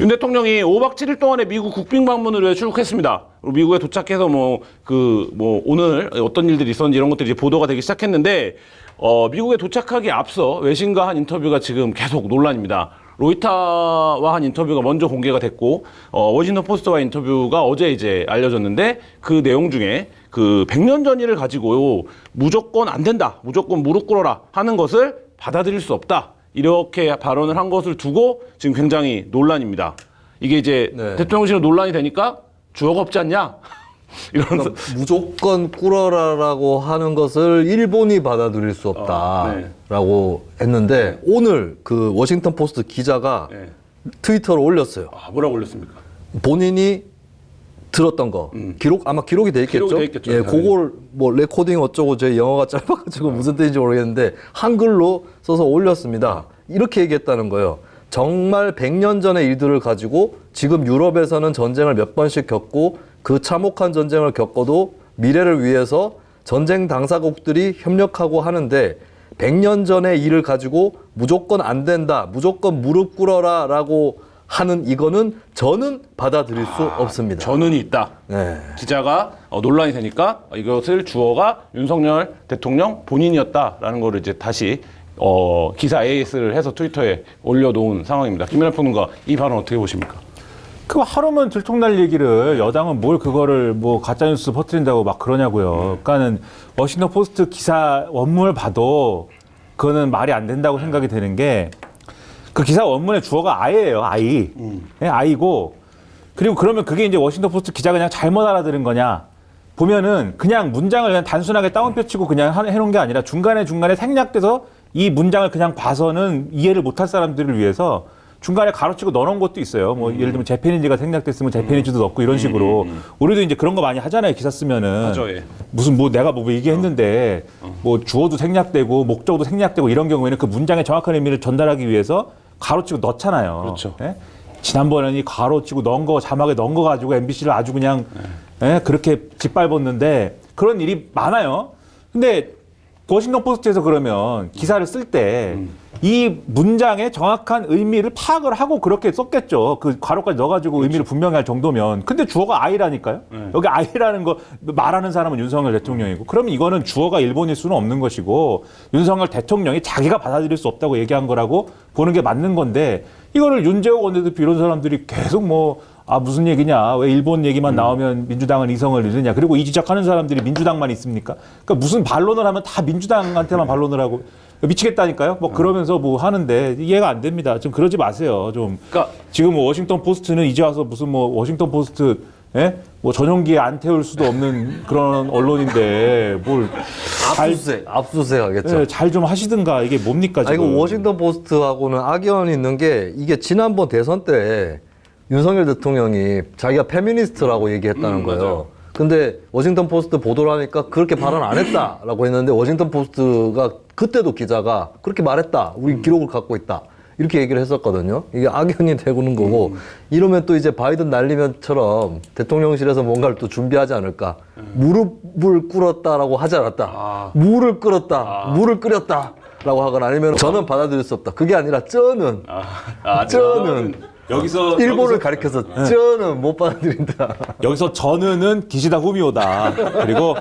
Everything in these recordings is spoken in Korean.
윤 대통령이 5박 7일 동안의 미국 국빈 방문을 위해 출국했습니다. 미국에 도착해서 오늘 어떤 일들이 있었는지 이런 것들이 이제 보도가 되기 시작했는데, 미국에 도착하기 앞서 외신과 한 인터뷰가 지금 계속 논란입니다. 로이터와 한 인터뷰가 먼저 공개가 됐고, 워싱턴 포스트와 인터뷰가 어제 이제 알려졌는데, 그 내용 중에 그 100년 전 일을 가지고 무조건 안 된다, 무조건 무릎 꿇어라 하는 것을 받아들일 수 없다, 이렇게 발언을 한 것을 두고 지금 굉장히 논란입니다. 이게 이제 대통령실은 논란이 되니까 주어가 없지 않냐? 이러면서 무조건 꿇어라라고 하는 것을 일본이 받아들일 수 없다라고 했는데, 오늘 그 워싱턴 포스트 기자가 트위터로 올렸어요. 뭐라고 올렸습니까? 본인이 들었던 거 아마 기록이 돼 있겠죠? 기록이 돼 있겠죠. 예, 그걸 뭐 레코딩 어쩌고 제 영어가 짧아가지고 무슨 뜻인지 모르겠는데 한글로 써서 올렸습니다. 이렇게 얘기했다는 거예요. 정말 100년 전의 일들을 가지고 지금 유럽에서는 전쟁을 몇 번씩 겪고 그 참혹한 전쟁을 겪어도 미래를 위해서 전쟁 당사국들이 협력하고 하는데, 100년 전의 일을 가지고 무조건 안 된다, 무조건 무릎 꿇어라 라고 하는 이거는 저는 받아들일 수 없습니다. 전은이 있다. 네. 기자가 논란이 되니까 이것을 주어가 윤석열 대통령 본인이었다라는 거를 이제 다시 기사 AS를 해서 트위터에 올려놓은 상황입니다. 김민하 평론가, 이 발언 어떻게 보십니까? 그 하루면 들통날 얘기를 여당은 뭘 그거를 뭐 가짜뉴스 퍼뜨린다고 막 그러냐고요. 그러니까는 워싱턴 포스트 기사 원문을 봐도 그거는 말이 안 된다고 생각이 되는 게, 그 기사 원문의 주어가 아이예요. 아이. 네, 아이고, 그리고 그러면 그게 이제 워싱턴 포스트 기자가 그냥 잘못 알아들은 거냐 보면은, 그냥 문장을 그냥 단순하게 따옴표 치고 그냥 해놓은 게 아니라 중간에 생략돼서 이 문장을 그냥 봐서는 이해를 못할 사람들을 위해서 중간에 가로치고 넣어놓은 것도 있어요. 뭐 예를 들면 재패니지가 생략됐으면 재패니지도 넣고 이런 식으로. 우리도 이제 그런 거 많이 하잖아요. 기사 쓰면은. 맞아, 예. 무슨 내가 뭐 얘기했는데 뭐 주어도 생략되고 목적어도 생략되고 이런 경우에는 그 문장의 정확한 의미를 전달하기 위해서 가로치고 넣잖아요. 그렇죠. 예? 지난번에는 이 가로치고 넣은 거, 자막에 넣은 거 가지고 MBC를 아주 그냥 그렇게 짓밟았는데, 그런 일이 많아요. 근데 워싱턴 포스트에서 그러면 기사를 쓸 때 이 문장의 정확한 의미를 파악을 하고 그렇게 썼겠죠. 그 괄호까지 넣어가지고 의미를 분명히 할 정도면. 근데 주어가 아이라니까요. 여기 아이라는 거 말하는 사람은 윤석열 대통령이고, 그러면 이거는 주어가 일본일 수는 없는 것이고 윤석열 대통령이 자기가 받아들일 수 없다고 얘기한 거라고 보는 게 맞는 건데, 이거를 윤재호 원내대표 이런 사람들이 계속 무슨 얘기냐, 왜 일본 얘기만 나오면 민주당은 이성을 잃느냐, 그리고 이 지적하는 사람들이 민주당만 있습니까? 그러니까 무슨 반론을 하면 다 민주당한테만 반론을 하고 미치겠다니까요. 그러면서 하는데 이해가 안 됩니다. 좀 그러지 마세요. 좀. 그러니까 지금 워싱턴 포스트는 이제 와서 무슨 워싱턴 포스트 전용기에 안 태울 수도 없는 그런 언론인데 뭘 압수수색 하겠죠. 잘 좀 하시든가. 이게 뭡니까 지금? 이거 워싱턴 포스트하고는 악연이 있는 게, 이게 지난번 대선 때 윤석열 대통령이 자기가 페미니스트라고 얘기했다는 거예요. 맞아요. 근데 워싱턴 포스트 보도를 하니까 그렇게 발언 안 했다라고 했는데, 워싱턴 포스트가 그때도 기자가 그렇게 말했다, 우리 기록을 갖고 있다, 이렇게 얘기를 했었거든요. 이게 악연이 되고는 거고, 이러면 또 이제 바이든 날리면처럼 대통령실에서 뭔가를 또 준비하지 않을까. 무릎을 꿇었다라고 하지 않았다. 물을 끓었다, 물을 끓였다 라고 하거나, 아니면 저는 받아들일 수 없다, 그게 아니라 저는 여기서 일본을 가리켜서 저는 못 받아들인다. 여기서 저는 기시다 후미오다. 그리고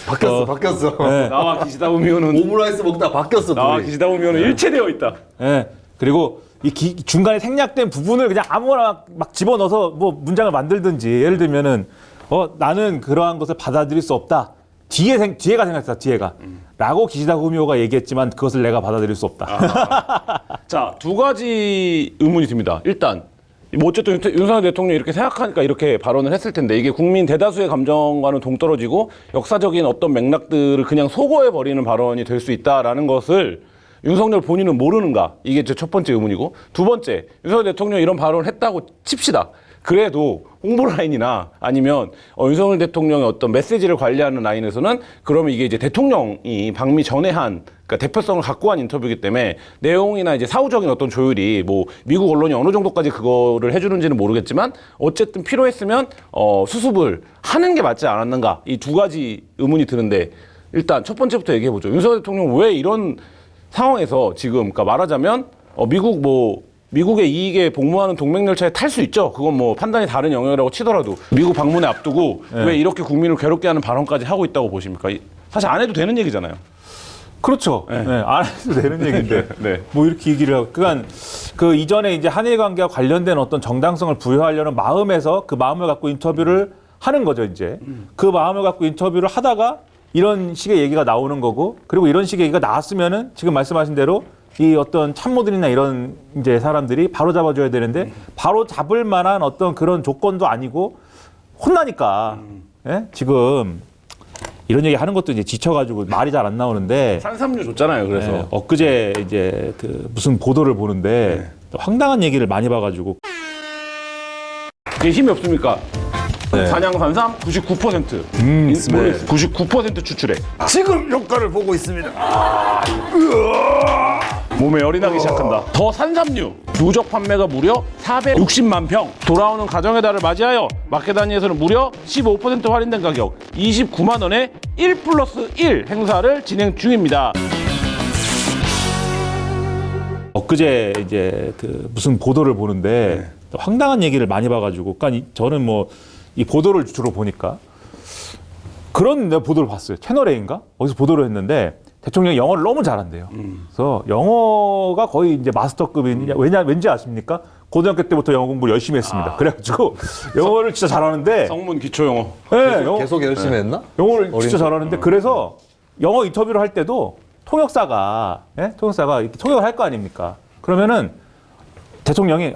바뀌었어. 나와 기시다 후미오는 오므라이스 먹다 바뀌었어. 나와 둘이. 기시다 후미오는 일체되어 있다. 그리고 중간에 생략된 부분을 그냥 아무거나 막 집어넣어서 문장을 만들든지, 예를 들면은 나는 그러한 것을 받아들일 수 없다. 뒤에가 생각했다. 뒤에가. 라고 기시다 후미오가 얘기했지만 그것을 내가 받아들일 수 없다. 자, 두 가지 의문이 듭니다. 일단 어쨌든 윤석열 대통령이 이렇게 생각하니까 이렇게 발언을 했을 텐데, 이게 국민 대다수의 감정과는 동떨어지고 역사적인 어떤 맥락들을 그냥 소거해버리는 발언이 될 수 있다라는 것을 윤석열 본인은 모르는가? 이게 제 첫 번째 의문이고, 두 번째, 윤석열 대통령이 이런 발언을 했다고 칩시다. 그래도 홍보 라인이나 아니면 윤석열 대통령의 어떤 메시지를 관리하는 라인에서는 그러면 이게 이제 대통령이 방미 전에 그러니까 대표성을 갖고 한 인터뷰이기 때문에 내용이나 이제 사후적인 어떤 조율이 미국 언론이 어느 정도까지 그거를 해주는지는 모르겠지만 어쨌든 필요했으면 수습을 하는 게 맞지 않았는가, 이 두 가지 의문이 드는데, 일단 첫 번째부터 얘기해 보죠. 윤석열 대통령 왜 이런 상황에서 지금, 그러니까 말하자면 미국 미국의 이익에 복무하는 동맹 열차에 탈 수 있죠. 그건 뭐 판단이 다른 영역이라고 치더라도 미국 방문에 앞두고 왜 이렇게 국민을 괴롭게 하는 발언까지 하고 있다고 보십니까? 사실 안 해도 되는 얘기잖아요. 그렇죠. 네. 안 해도 되는 얘기인데 네. 뭐 이렇게 얘기를 하고 그러니까 그 이전에 이제 한일 관계와 관련된 어떤 정당성을 부여하려는 마음에서 그 마음을 갖고 인터뷰를 하는 거죠, 이제. 그 마음을 갖고 인터뷰를 하다가 이런 식의 얘기가 나오는 거고, 그리고 이런 식의 얘기가 나왔으면은 지금 말씀하신 대로 이 어떤 참모들이나 이런 이제 사람들이 바로 잡아줘야 되는데 바로 잡을 만한 어떤 그런 조건도 아니고 혼나니까 예? 지금 이런 얘기 하는 것도 이제 지쳐가지고 말이 잘 안 나오는데 산삼류 줬잖아요. 그래서 예, 엊그제 이제 그 무슨 보도를 보는데 또 황당한 얘기를 많이 봐가지고 그게 힘이 없습니까? 네. 산양산삼 99%. 네. 99% 추출해. 지금 효과를 보고 있습니다. 몸에 열이 나기 시작한다. 더 산삼류 누적 판매가 무려 460만 평. 돌아오는 가정의 달을 맞이하여 마케다니에서는 무려 15% 할인된 가격 29만 원에 1+1 행사를 진행 중입니다. 엊그제 이제 그 무슨 보도를 보는데 또 황당한 얘기를 많이 봐가지고, 그러니까 저는 뭐 이 보도를 주로 보니까 그런 내가 보도를 봤어요. 채널A인가? 어디서 보도를 했는데 대통령이 영어를 너무 잘한대요. 그래서 영어가 거의 이제 마스터급인, 왠지 아십니까? 고등학교 때부터 영어 공부를 열심히 했습니다. 그래가지고 영어를 진짜 잘하는데 성문 기초 영어. 네, 계속 열심히 했나? 영어를 진짜 잘하는데 그래서 영어 인터뷰를 할 때도 통역사가 이렇게 통역을 할 거 아닙니까? 그러면은 대통령이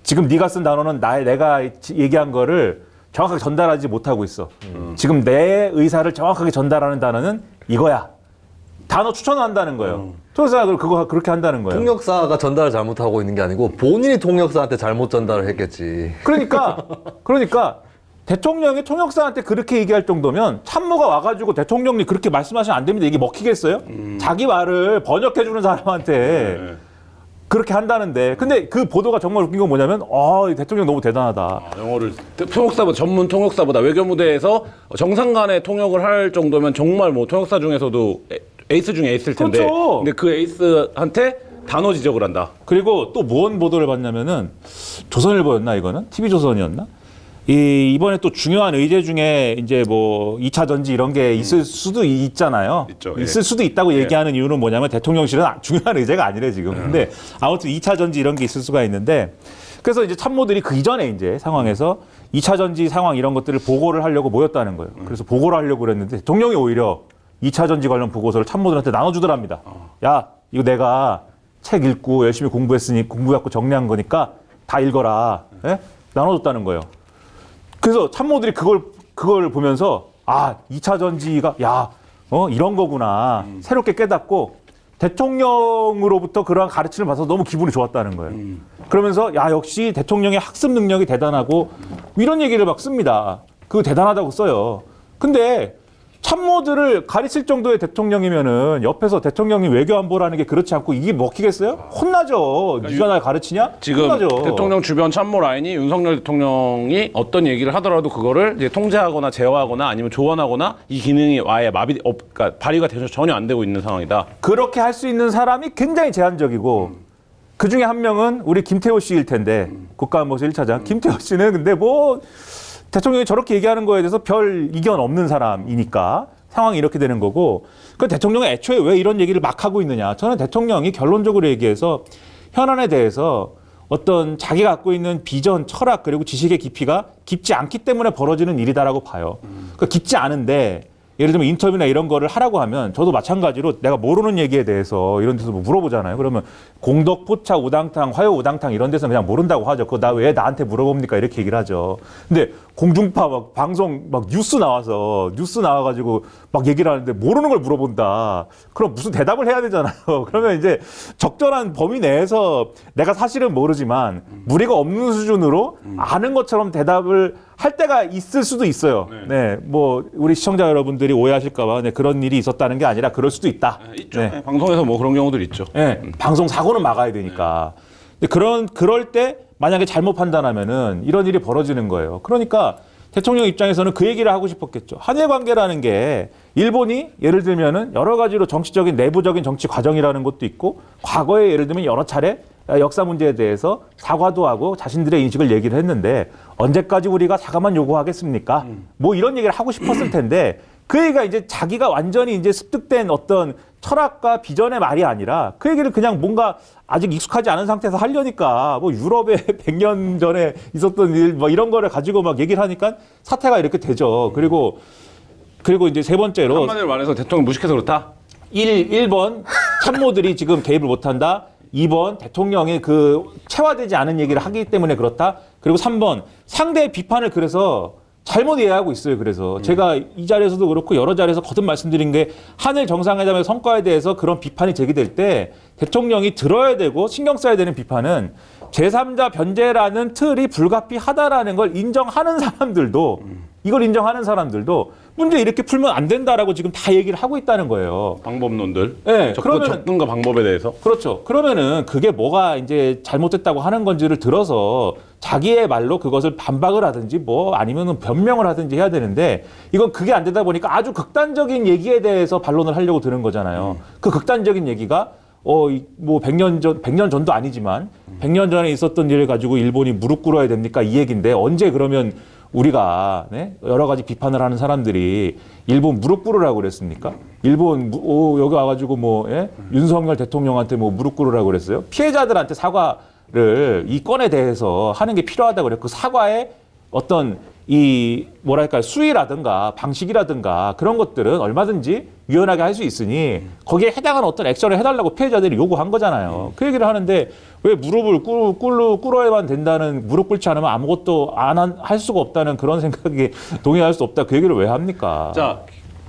지금 네가 쓴 단어는 내가 얘기한 거를 정확하게 전달하지 못하고 있어. 지금 내 의사를 정확하게 전달하는 단어는 이거야. 단어 추천한다는 거예요. 통역사가 그거 그렇게 한다는 거예요. 통역사가 전달을 잘못하고 있는 게 아니고 본인이 통역사한테 잘못 전달을 했겠지. 그러니까 대통령이 통역사한테 그렇게 얘기할 정도면 참모가 와가지고 대통령이 그렇게 말씀하시면 안 됩니다. 이게 먹히겠어요? 자기 말을 번역해주는 사람한테 그렇게 한다는데. 근데 그 보도가 정말 웃긴 건 뭐냐면 이 대통령 너무 대단하다. 영어를 통역사보다 전문 통역사보다 외교무대에서 정상 간의 통역을 할 정도면 정말 뭐 통역사 중에서도 에이스 중에 에이스일 텐데. 그렇죠. 근데 그 에이스한테 단어 지적을 한다. 그리고 또 무언 보도를 봤냐면은 조선일보였나 이거는? TV조선이었나? 이번에 또 중요한 의제 중에 이제 뭐 2차 전지 이런 게 있을 수도 있잖아요. 있죠, 예. 있을 수도 있다고 얘기하는 이유는 뭐냐면 대통령실은 중요한 의제가 아니래 지금. 근데 아무튼 2차 전지 이런 게 있을 수가 있는데, 그래서 이제 참모들이 그 이전에 이제 상황에서 2차 전지 상황 이런 것들을 보고를 하려고 모였다는 거예요. 그래서 보고를 하려고 그랬는데 대통령이 오히려 2차 전지 관련 보고서를 참모들한테 나눠주더랍니다. 야, 이거 내가 책 읽고 열심히 공부해갖고 정리한 거니까 다 읽어라. 예? 나눠줬다는 거예요. 그래서 참모들이 그걸 보면서 2차 전지가 이런 거구나 새롭게 깨닫고 대통령으로부터 그러한 가르침을 받아서 너무 기분이 좋았다는 거예요. 그러면서 역시 대통령의 학습 능력이 대단하고 이런 얘기를 막 씁니다. 그거 대단하다고 써요. 근데 참모들을 가르칠 정도의 대통령이면은 옆에서 대통령이 외교안보라는 게 그렇지 않고 이게 먹히겠어요? 혼나죠. 네가 날 가르치냐? 지금 혼나죠. 대통령 주변 참모 라인이 윤석열 대통령이 어떤 얘기를 하더라도 그거를 이제 통제하거나 제어하거나 아니면 조언하거나 이 기능이 아예 그러니까 발휘가 돼서 전혀 안 되고 있는 상황이다. 그렇게 할 수 있는 사람이 굉장히 제한적이고 그 중에 한 명은 우리 김태호 씨일 텐데 국가안보실 1차장 김태호 씨는 근데 뭐 대통령이 저렇게 얘기하는 거에 대해서 별 이견 없는 사람이니까 상황이 이렇게 되는 거고, 그 대통령이 애초에 왜 이런 얘기를 막 하고 있느냐. 저는 대통령이 결론적으로 얘기해서 현안에 대해서 어떤 자기가 갖고 있는 비전, 철학 그리고 지식의 깊이가 깊지 않기 때문에 벌어지는 일이다라고 봐요. 그러니까 깊지 않은데 예를 들면 인터뷰나 이런 거를 하라고 하면 저도 마찬가지로 내가 모르는 얘기에 대해서 이런 데서 뭐 물어보잖아요. 그러면 공덕, 포차, 우당탕, 화요 우당탕 이런 데서는 그냥 모른다고 하죠. 그거 나 왜 나한테 물어봅니까? 이렇게 얘기를 하죠. 근데 공중파 막 방송 막 뉴스 나와가지고 막 얘기를 하는데 모르는 걸 물어본다. 그럼 무슨 대답을 해야 되잖아요. 그러면 이제 적절한 범위 내에서 내가 사실은 모르지만 무리가 없는 수준으로 아는 것처럼 대답을 할 때가 있을 수도 있어요. 네, 뭐 우리 시청자 여러분들이 오해하실까봐 그런 일이 있었다는 게 아니라 그럴 수도 있다. 있죠. 네. 방송에서 뭐 그런 경우들 있죠. 네, 방송 사고는 막아야 되니까. 근데 그럴 때 만약에 잘못 판단하면은 이런 일이 벌어지는 거예요. 그러니까 대통령 입장에서는 그 얘기를 하고 싶었겠죠. 한일 관계라는 게 일본이 예를 들면은 여러 가지로 정치적인 내부적인 정치 과정이라는 것도 있고 과거에 예를 들면 여러 차례 역사 문제에 대해서 사과도 하고 자신들의 인식을 얘기를 했는데 언제까지 우리가 사과만 요구하겠습니까? 뭐 이런 얘기를 하고 싶었을 텐데 그 얘기가 이제 자기가 완전히 이제 습득된 어떤 철학과 비전의 말이 아니라 그 얘기를 그냥 뭔가 아직 익숙하지 않은 상태에서 하려니까 뭐 유럽에 100년 전에 있었던 일 뭐 이런 거를 가지고 막 얘기를 하니까 사태가 이렇게 되죠. 그리고 이제 세 번째로 한마디로 말해서 대통령 무식해서 그렇다. 1번 참모들이 지금 개입을 못한다. 2번 대통령이 그 체화되지 않은 얘기를 하기 때문에 그렇다. 그리고 3번 상대의 비판을 그래서 잘못 이해하고 있어요. 그래서 제가 이 자리에서도 그렇고 여러 자리에서 거듭 말씀드린 게 한일 정상회담의 성과에 대해서 그런 비판이 제기될 때 대통령이 들어야 되고 신경 써야 되는 비판은 제3자 변제라는 틀이 불가피하다라는 걸 인정하는 사람들도 이걸 인정하는 사람들도 문제 이렇게 풀면 안 된다라고 지금 다 얘기를 하고 있다는 거예요. 방법론들. 네, 접근과 방법에 대해서. 그렇죠. 그러면은 그게 뭐가 이제 잘못됐다고 하는 건지를 들어서 자기의 말로 그것을 반박을 하든지 뭐 아니면은 변명을 하든지 해야 되는데 이건 그게 안 되다 보니까 아주 극단적인 얘기에 대해서 반론을 하려고 드는 거잖아요. 그 극단적인 얘기가 뭐 100년 전도 아니지만 100년 전에 있었던 일을 가지고 일본이 무릎 꿇어야 됩니까? 이 얘기인데 언제 그러면 우리가 여러 가지 비판을 하는 사람들이 일본 무릎 꿇으라고 그랬습니까? 일본 여기 와가지고 윤석열 대통령한테 무릎 꿇으라고 그랬어요? 피해자들한테 사과를 이 건에 대해서 하는 게 필요하다고 그랬고 사과에 어떤 수위라든가 방식이라든가 그런 것들은 얼마든지 유연하게 할 수 있으니 거기에 해당하는 어떤 액션을 해달라고 피해자들이 요구한 거잖아요. 그 얘기를 하는데 왜 무릎을 꿇어야만 된다는 무릎 꿇지 않으면 아무것도 할 수가 없다는 그런 생각에 동의할 수 없다. 그 얘기를 왜 합니까? 자,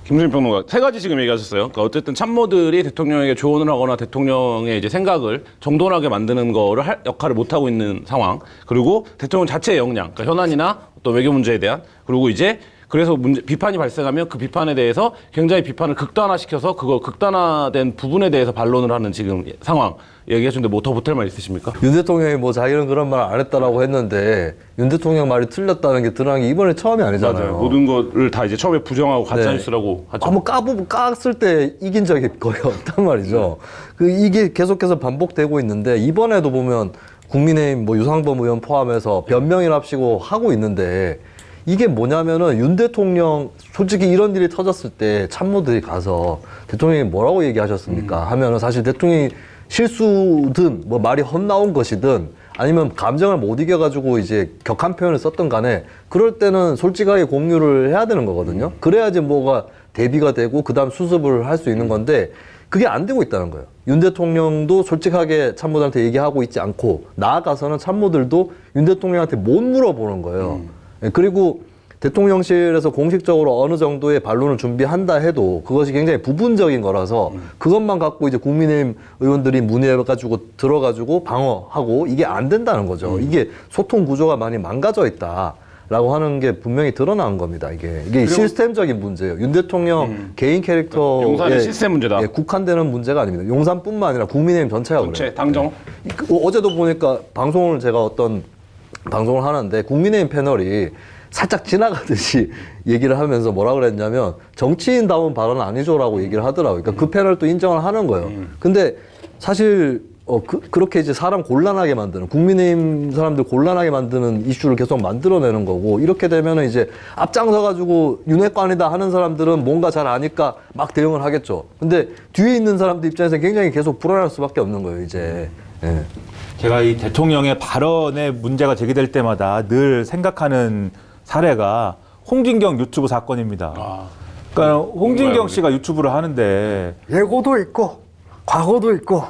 김수민 평론가 세 가지 지금 얘기하셨어요. 그러니까 어쨌든 참모들이 대통령에게 조언을 하거나 대통령의 이제 생각을 정돈하게 만드는 거를 역할을 못 하고 있는 상황. 그리고 대통령 자체의 역량, 그러니까 현안이나 어떤 외교 문제에 대한 그리고 이제 그래서 비판이 발생하면 그 비판에 대해서 굉장히 비판을 극단화시켜서 그거 극단화된 부분에 대해서 반론을 하는 지금 상황 얘기하셨는데 뭐 더 보탤 말 있으십니까? 윤 대통령이 자기는 그런 말 안 했다라고 했는데 윤 대통령 말이 틀렸다는 게 드러난 게 이번에 처음이 아니잖아요. 맞아요. 모든 거를 다 이제 처음에 부정하고 가짜뉴스라고 하죠. 한번 깠을 때 이긴 적이 거의 없단 말이죠. 이게 계속해서 반복되고 있는데 이번에도 보면 국민의힘 유상범 의원 포함해서 변명이랍시고 하고 있는데 이게 뭐냐면은 윤 대통령 솔직히 이런 일이 터졌을 때 참모들이 가서 대통령이 뭐라고 얘기하셨습니까? 하면은 사실 대통령이 실수든 말이 헛나온 것이든 아니면 감정을 못 이겨가지고 이제 격한 표현을 썼던 간에 그럴 때는 솔직하게 공유를 해야 되는 거거든요. 그래야지 뭐가 대비가 되고 그다음 수습을 할 수 있는 건데 그게 안 되고 있다는 거예요. 윤 대통령도 솔직하게 참모들한테 얘기하고 있지 않고 나아가서는 참모들도 윤 대통령한테 못 물어보는 거예요. 그리고 대통령실에서 공식적으로 어느 정도의 반론을 준비한다 해도 그것이 굉장히 부분적인 거라서 그것만 갖고 이제 국민의힘 의원들이 문의해가지고 들어가지고 방어하고 이게 안 된다는 거죠. 이게 소통 구조가 많이 망가져 있다라고 하는 게 분명히 드러난 겁니다. 이게 시스템적인 문제예요. 윤 대통령 개인 캐릭터의 용산의 시스템 문제다. 국한되는 문제가 아닙니다. 용산뿐만 아니라 국민의힘 전체가 그래요. 당정. 어제도 보니까 제가 어떤 방송을 하는데 국민의힘 패널이 살짝 지나가듯이 얘기를 하면서 뭐라 그랬냐면 정치인다운 발언은 아니죠라고 얘기를 하더라고요. 그러니까 그 패널도 인정을 하는 거예요. 근데 사실 그렇게 이제 사람 곤란하게 만드는 국민의힘 사람들 곤란하게 만드는 이슈를 계속 만들어내는 거고 이렇게 되면은 이제 앞장서 가지고 윤핵관이다 하는 사람들은 뭔가 잘 아니까 막 대응을 하겠죠. 근데 뒤에 있는 사람들 입장에서 굉장히 계속 불안할 수밖에 없는 거예요. 이제. 예. 제가 이 대통령의 발언에 문제가 제기될 때마다 늘 생각하는 사례가 홍진경 유튜브 사건입니다. 그러니까 홍진경 씨가 유튜브를 하는데 예고도 있고 과거도 있고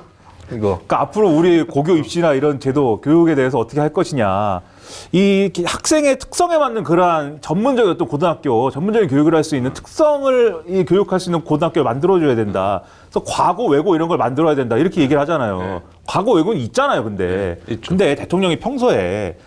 그러니까 앞으로 우리 고교 입시나 이런 제도 교육에 대해서 어떻게 할 것이냐. 이 학생의 특성에 맞는 그러한 전문적인 어떤 전문적인 교육을 할 수 있는 특성을 교육할 수 있는 고등학교를 만들어줘야 된다. 그래서 과거, 왜고 이런 걸 만들어야 된다. 이렇게 얘기를 하잖아요. 네. 과거, 왜고는 있잖아요, 근데. 근데 대통령이 평소에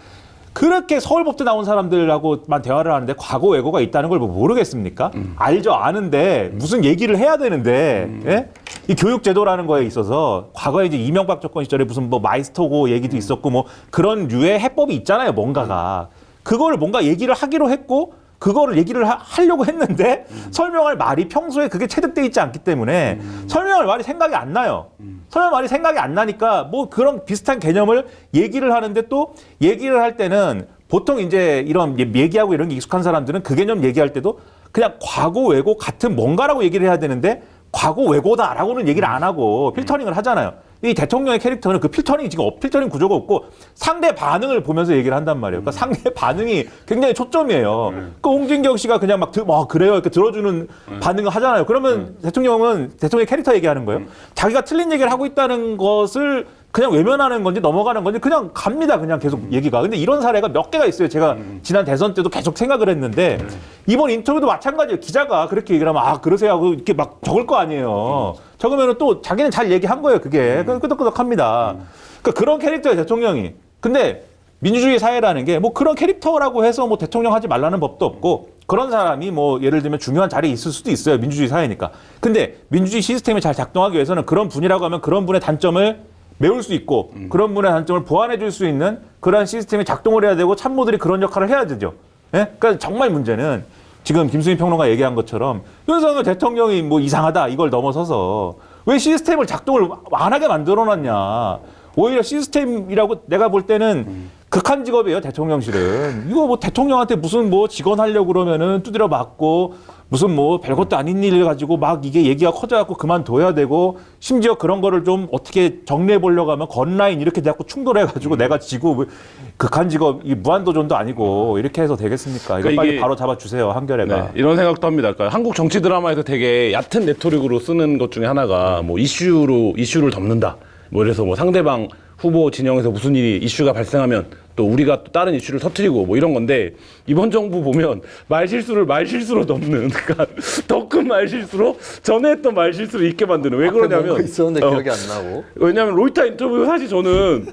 그렇게 서울법대 나온 사람들하고만 대화를 하는데 과거, 왜고가 있다는 걸 모르겠습니까? 알죠, 아는데 무슨 얘기를 해야 되는데, 예? 이 교육제도라는 거에 있어서 과거에 이제 이명박 정권 시절에 무슨 마이스터고 얘기도 있었고 그런 류의 해법이 있잖아요, 뭔가가. 그걸 뭔가 얘기를 하기로 했고 그거를 얘기를 하려고 했는데 설명할 말이 평소에 그게 체득돼 있지 않기 때문에 설명할 말이 생각이 안 나요. 설명할 말이 생각이 안 나니까 뭐 그런 비슷한 개념을 얘기를 하는데 또 얘기를 할 때는 보통 이제 이런 얘기하고 이런 게 익숙한 사람들은 그 개념 얘기할 때도 그냥 과거, 왜고 같은 뭔가라고 얘기를 해야 되는데 과거, 왜고다라고는 얘기를 안 하고 필터링을 하잖아요. 이 대통령의 캐릭터는 그 필터링이 지금 필터링 구조가 없고 상대 반응을 보면서 얘기를 한단 말이에요. 그러니까 상대 반응이 굉장히 초점이에요. 그 홍진경 씨가 그냥 막 그래요 이렇게 들어주는 반응을 하잖아요. 그러면 대통령은 대통령의 캐릭터 얘기하는 거예요. 자기가 틀린 얘기를 하고 있다는 것을 그냥 외면하는 건지 넘어가는 건지 그냥 갑니다. 그냥 계속 얘기가. 근데 이런 사례가 몇 개가 있어요. 제가 지난 대선 때도 계속 생각을 했는데 이번 인터뷰도 마찬가지예요. 기자가 그렇게 얘기를 하면 그러세요 하고 이렇게 막 적을 거 아니에요. 적으면은 또 자기는 잘 얘기한 거예요. 그게 끄덕끄덕합니다. 그러니까 그런 캐릭터의 대통령이. 근데 민주주의 사회라는 게 뭐 그런 캐릭터라고 해서 뭐 대통령 하지 말라는 법도 없고 그런 사람이 뭐 예를 들면 중요한 자리에 있을 수도 있어요. 민주주의 사회니까. 근데 민주주의 시스템이 잘 작동하기 위해서는 그런 분이라고 하면 그런 분의 단점을 메울 수 있고 그런 분의 단점을 보완해 줄 수 있는 그런 시스템이 작동을 해야 되고 참모들이 그런 역할을 해야 되죠. 예? 그러니까 정말 문제는 지금 김수민 평론가 얘기한 것처럼 윤석열 대통령이 뭐 이상하다 이걸 넘어서서 왜 시스템을 작동을 안 하게 만들어놨냐. 오히려 시스템이라고 내가 볼 때는 극한 직업이에요. 대통령실은. 이거 뭐 대통령한테 무슨 뭐 직원 하려고 그러면은 두드려 맞고 무슨 뭐 별것도 아닌 일을 가지고 막 이게 얘기가 커져갖고 그만둬야 되고 심지어 그런 거를 좀 어떻게 정리해 보려고 하면 건라인 이렇게 자꾸 충돌해가지고 내가 지고 뭐 극한 직업 이 무한도전도 아니고 이렇게 해서 되겠습니까? 이거 그러니까 빨리 이게- 바로 잡아주세요. 한겨레가. 네, 이런 생각도 합니다. 그러니까 한국 정치 드라마에서 되게 얕은 레토릭으로 쓰는 것 중에 하나가 뭐 이슈를 덮는다. 뭐 이래서 뭐 상대방 후보 진영에서 무슨 일이 이슈가 발생하면 또 우리가 또 다른 이슈를 터뜨리고 뭐 이런 건데 이번 정부 보면 말실수로 덮는 그러니까 더 큰 말실수로 전에 했던 말실수를 잊게 만드는 왜 그러냐면 뭔가 있었는데 기억이 안 나고. 왜냐하면 로이터 인터뷰 사실 저는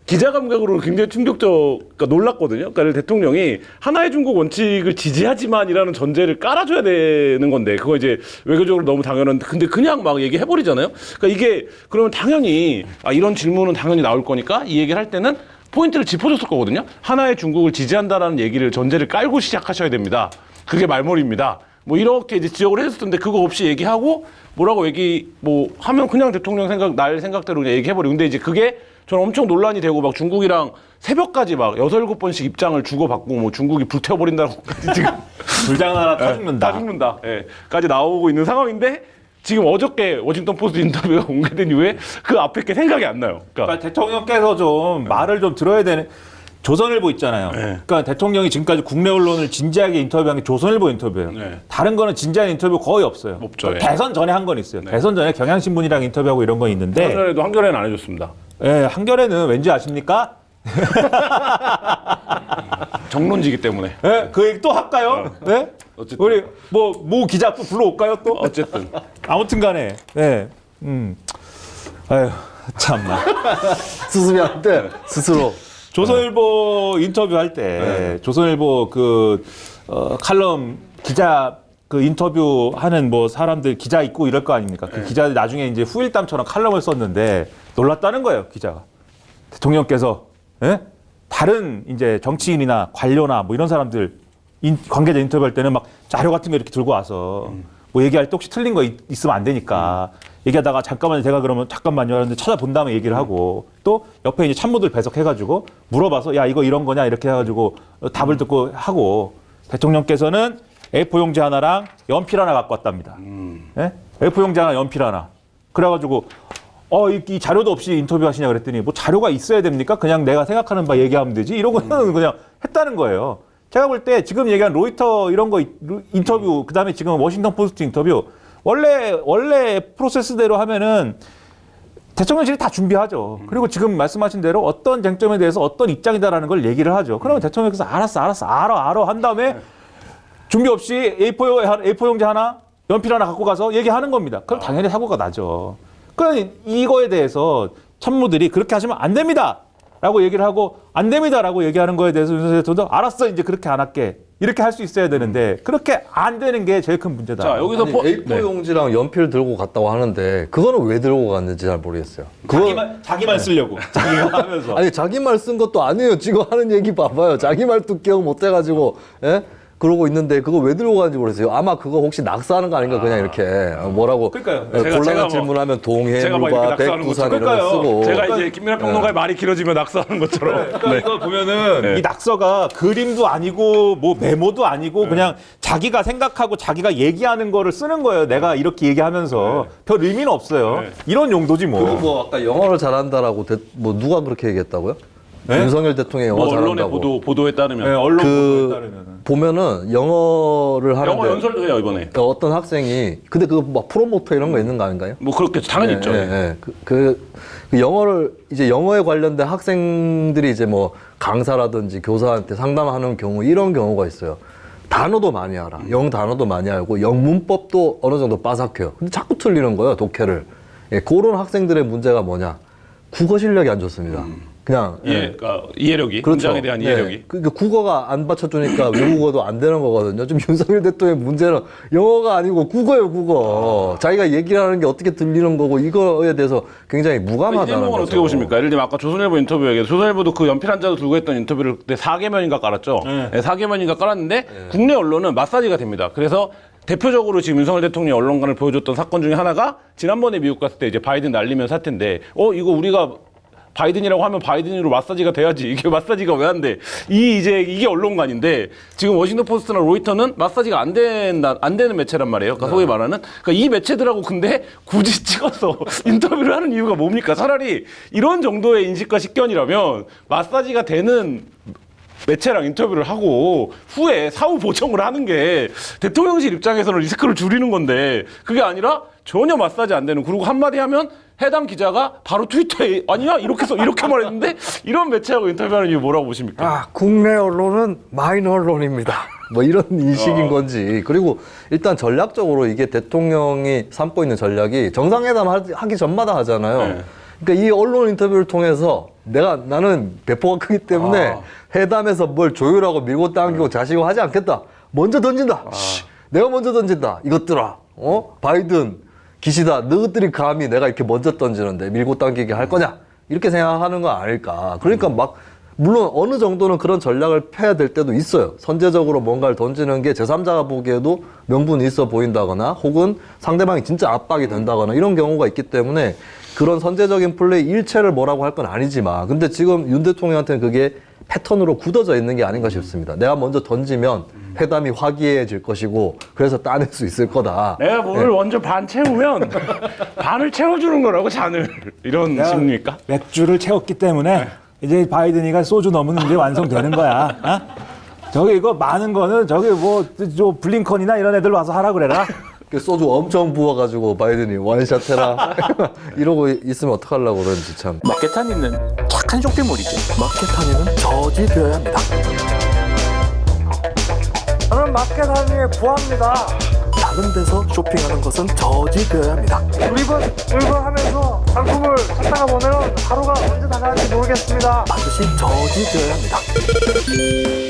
기자 감각으로 굉장히 그러니까 놀랐거든요. 그러니까 대통령이 하나의 중국 원칙을 지지하지만이라는 전제를 깔아줘야 되는 건데 그거 이제 외교적으로 너무 당연한데 근데 그냥 막 얘기해버리잖아요. 그러니까 이게 그러면 당연히 이런 질문은 당연히 나올 거니까 이 얘기를 할 때는 포인트를 짚어줬을 거거든요. 하나의 중국을 지지한다라는 얘기를 전제를 깔고 시작하셔야 됩니다. 그게 말머리입니다. 뭐 이렇게 이제 지적을 했을 텐데 그거 없이 얘기하고 뭐라고 뭐 하면 그냥 대통령 날 생각대로 그냥 얘기해버리고 근데 이제 그게 저는 엄청 논란이 되고 막 중국이랑 새벽까지 막 6-7번씩 입장을 주고받고 뭐 중국이 불태워버린다고까지 지금 불장 하나 다 죽는다. 다 죽는다. 예. 까지 나오고 있는 상황인데 지금 어저께 워싱턴 포스트 인터뷰가 공개된 이후에 그 앞에 게 생각이 안 나요. 그러니까 대통령께서 좀 말을 좀 들어야 되는 조선일보 있잖아요. 그러니까 대통령이 지금까지 국내 언론을 진지하게 인터뷰한 게 조선일보 인터뷰예요. 네. 다른 거는 진지한 인터뷰 거의 없어요. 없죠, 예. 대선 전에 한 건 있어요. 대선 전에 경향신문이랑 인터뷰하고 이런 건 있는데 예전에도 한겨레는 안 해줬습니다. 예, 한겨레는 왠지 아십니까? 정론지기 때문에. 예, 그 얘기 또 할까요? 네? 어쨌든. 우리 모 기자 또 불러올까요 또? 어쨌든. 아무튼간에 예, 아유 참나. 스스로한테 스스로. 조선일보 인터뷰할 때 조선일보 칼럼 기자 인터뷰하는 뭐 사람들 기자 있고 이럴 거 아닙니까? 그 기자들 나중에 이제 후일담처럼 칼럼을 썼는데 놀랐다는 거예요, 기자가. 대통령께서 다른 이제 정치인이나 관료나 뭐 이런 사람들 관계자 인터뷰할 때는 막 자료 같은 거 이렇게 들고 와서 뭐 얘기할 때 혹시 틀린 거 있으면 안 되니까 얘기하다가 잠깐만요. 제가 그러면 잠깐만요. 하는데 찾아본 다음에 얘기를 하고 또 옆에 이제 참모들 배석해가지고 물어봐서 야 이거 이런 거냐 이렇게 해가지고 답을 듣고 하고 대통령께서는 A4 용지 하나랑 연필 하나 갖고 왔답니다. 예? A4 용지 하나 연필 하나. 그래가지고 이 자료도 없이 인터뷰 하시냐 그랬더니 뭐 자료가 있어야 됩니까? 그냥 내가 생각하는 바 얘기하면 되지. 이러고는 그냥 했다는 거예요. 제가 볼 때 지금 얘기한 로이터 이런 거 인터뷰 그다음에 지금 워싱턴 포스트 인터뷰 원래 프로세스대로 하면은 대통령실이 다 준비하죠. 그리고 지금 말씀하신 대로 어떤 쟁점에 대해서 어떤 입장이다라는 걸 얘기를 하죠. 그러면 대통령께서 알아 한 다음에 준비 없이 A4 용지 하나 연필 하나 갖고 가서 얘기하는 겁니다. 그럼 당연히 사고가 나죠. 그러니까 이거에 대해서 참모들이 그렇게 하시면 안 됩니다. 라고 얘기를 하고 안 됩니다라고 얘기하는 거에 대해서 윤석열 대통령도 알았어 이제 그렇게 안 할게 이렇게 할 수 있어야 되는데 그렇게 안 되는 게 제일 큰 문제다. 자, 여기서 A4 용지랑 연필 들고 갔다고 하는데 그거는 왜 들고 갔는지 잘 모르겠어요. 자기만 쓰려고 자기가 하면서 아니 자기 말 쓴 것도 아니에요. 지금 하는 얘기 봐봐요. 자기 말도 기억 못 해가지고 예? 그러고 있는데 그거 왜 들고 가는지 모르겠어요. 아마 그거 혹시 낙서하는 거 아닌가 그냥 이렇게 뭐라고 그러니까요. 곤란한 뭐- 질문하면 제가 막 이렇게 동해물과 낙서하는 백두산 이런 거 것처럼. 쓰고 제가 이제 김민하 평론가의 말이 길어지면 낙서하는 것처럼. 그러니까 이거 보면은 이 낙서가 그림도 아니고 뭐 메모도 아니고 그냥 자기가 생각하고 자기가 얘기하는 거를 쓰는 거예요. 내가 이렇게 얘기하면서 별 의미는 없어요. 이런 용도지 뭐. 그리고 뭐 아까 영어를 잘한다라고 뭐 누가 그렇게 얘기했다고요? 윤석열 대통령이 영어 뭐 언론의 잘한다고. 보도에 따르면 네, 언론 보도에 그 따르면. 보면은 영어를 하는데 영어 연설도 해요 이번에. 어떤 학생이 근데 그거 막 프로모터 이런 거 있는 거 아닌가요? 뭐 그렇게 당연히 있죠. 그 영어를 이제 영어에 관련된 학생들이 이제 뭐 강사라든지 교사한테 상담하는 경우 이런 경우가 있어요. 단어도 많이 알아. 영 단어도 많이 알고 영문법도 어느 정도 빠삭해요. 근데 자꾸 틀리는 거예요, 독해를. 예, 그런 학생들의 문제가 뭐냐? 국어 실력이 안 좋습니다. 그냥 그러니까 이해력이, 그렇죠. 문장에 대한 이해력이. 네. 그러니까 국어가 안 받쳐주니까 외국어도 안 되는 거거든요. 좀 윤석열 대통령의 문제는 영어가 아니고 국어예요, 국어. 자기가 얘기를 하는 게 어떻게 들리는 거고 이거에 대해서 굉장히 무감하다는 이재명은 거죠. 어떻게 보십니까? 예를 들면 아까 조선일보 인터뷰 얘기해서 조선일보도 그 연필 한 장을 들고 했던 인터뷰를 그때 4개면인가 깔았죠. 네. 4개면인가 깔았는데 국내 언론은 마사지가 됩니다. 그래서 대표적으로 지금 윤석열 대통령이 언론관을 보여줬던 사건 중에 하나가 지난번에 미국 갔을 때 이제 바이든 날리면 사태인데 이거 우리가 바이든이라고 하면 바이든으로 마사지가 돼야지. 이게 마사지가 왜 안 돼? 이게 언론관인데 지금 워싱턴 포스트나 로이터는 마사지가 안 되는 매체란 말이에요. 그러니까 소위 말하는 그러니까 이 매체들하고 근데 굳이 찍어서 인터뷰를 하는 이유가 뭡니까? 차라리 이런 정도의 인식과 식견이라면 마사지가 되는 매체랑 인터뷰를 하고 후에 사후 보정을 하는 게 대통령실 입장에서는 리스크를 줄이는 건데 그게 아니라 전혀 마사지 안 되는 그리고 한마디 하면 해당 기자가 바로 트위터에 아니야 이렇게 말했는데 이런 매체하고 인터뷰하는 이유 뭐라고 보십니까? 아, 국내 언론은 마이너 언론입니다. 뭐 이런 인식인 건지. 그리고 일단 전략적으로 이게 대통령이 삼고 있는 전략이 정상회담 하기 전마다 하잖아요. 네. 그러니까 이 언론 인터뷰를 통해서 나는 배포가 크기 때문에 회담에서 뭘 조율하고 밀고 당기고 자시고 하지 않겠다. 먼저 던진다. 내가 먼저 던진다. 이것들아. 바이든, 기시다. 너희들이 감히 내가 이렇게 먼저 던지는데 밀고 당기게 할 거냐? 이렇게 생각하는 거 아닐까. 그러니까 물론 어느 정도는 그런 전략을 펴야 될 때도 있어요. 선제적으로 뭔가를 던지는 게 제3자가 보기에도 명분이 있어 보인다거나 혹은 상대방이 진짜 압박이 된다거나 이런 경우가 있기 때문에 그런 선제적인 플레이 일체를 뭐라고 할 건 아니지만 근데 지금 윤 대통령한테는 그게 패턴으로 굳어져 있는 게 아닌가 싶습니다. 내가 먼저 던지면 회담이 화기애애질 것이고 그래서 따낼 수 있을 거다. 내가 뭐를 먼저 반 채우면 반을 채워주는 거라고 잔을 이런 식입니까? 맥주를 채웠기 때문에 이제 바이든이가 소주 넣으면 이제 완성되는 거야. 저기 이거 많은 거는 저기 저 블링컨이나 이런 애들 와서 하라 그래라. 소주 엄청 부어가지고 바이든이 원샷 해라 이러고 있으면 어떡하려고 그러는지 참. 마케타니는 착한 쇼핑몰이죠. 마켓하니는 저지 되어야 합니다. 저는 마켓하니에 구합니다. 다른 데서 쇼핑하는 것은 저지 되어야 합니다. 울분하면서 상품을 찾다가 보면 하루가 언제 다 갈지 모르겠습니다. 반드시 저지 되어야 합니다.